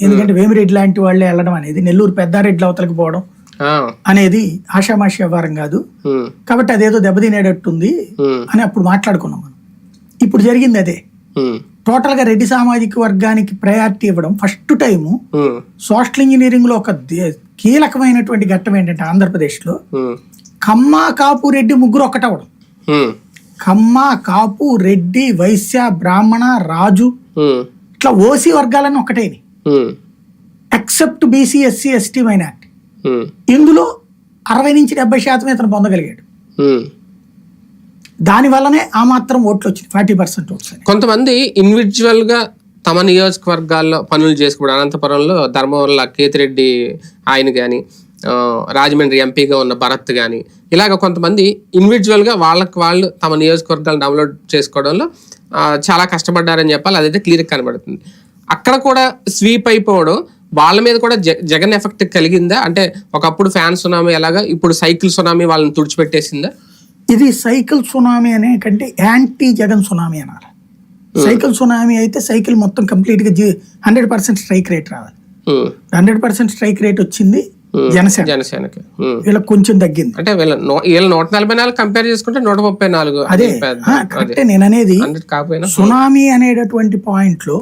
ఎందుకంటే వేమిరెడ్డి లాంటి వాళ్ళే వెళ్ళడం అనేది, నెల్లూరు పెద్దారెడ్డి అవతలకి పోవడం అనేది ఆషామాషి వ్యవహారం కాదు. కాబట్టి అదేదో దెబ్బతినేటట్టుంది అని అప్పుడు మాట్లాడుకున్నాం మనం. ఇప్పుడు జరిగింది అదే. టోటల్ గా రెడ్డి సామాజిక వర్గానికి ప్రయారిటీ ఇవ్వడం ఫస్ట్ టైము. సోషల్ ఇంజనీరింగ్ లో ఒక కీలకమైనటువంటి ఘట్టం ఏంటంటే ఆంధ్రప్రదేశ్ లో కమ్మ, కాపు, రెడ్డి ముగ్గురు ఒక్కటవడం. కమ్మ, కాపు, రెడ్డి, వైశ్య, బ్రాహ్మణ, రాజు ఇట్లా ఓసీ వర్గాలన్నీ ఒకటేని, except BC, SC, ST, minority. ఇందులో 60 నుంచి 70% ఇతను పొందగలిగాడు. దాని వల్లనే ఆ మాత్రం ఓట్లు వచ్చింది, 40% ఓట్లు. కొంతమంది ఇండివిజువల్ గా తమ నియోజకవర్గాల్లో పనులు చేసుకోవడం, అనంతపురంలో ధర్మవరం కేతిరెడ్డి ఆయన కానీ, రాజమండ్రి ఎంపీగా ఉన్న భరత్ కానీ, ఇలాగ కొంతమంది ఇండివిజువల్ గా వాళ్ళకి వాళ్ళు తమ నియోజకవర్గాలను డౌన్లోడ్ చేసుకోవడంలో చాలా కష్టపడ్డారని చెప్పాలి. అదైతే క్లియర్ కనబడుతుంది. అక్కడ కూడా స్వీప్ అయిపోవడం వాళ్ళ మీద కూడా జగన్ ఎఫెక్ట్ కలిగిందా? అంటే ఒకప్పుడు ఫ్యాన్ సునామీ ఎలాగా, ఇప్పుడు సైకిల్ సునామీ వాళ్ళని తుడిచిపెట్టేసిందా? ఇది సైకిల్ సునామీ అనే కంటే యాంటీ జగన్ సునామీ అనాలి. సైకిల్ సునామీ అయితే సైకిల్ మొత్తం కంప్లీట్ గా 100% స్ట్రైక్ రేట్ రావాలి. 100% స్ట్రైక్ రేట్ వచ్చింది జనసేనకి. వీళ్ళకి కొంచెం తగ్గింది. అంటే వీళ్ళ 144 కంపేర్ చేసుకుంటే 134. అదే కరెక్టే నేను అనేది. సునామీ అనేటటువంటి పాయింట్ లో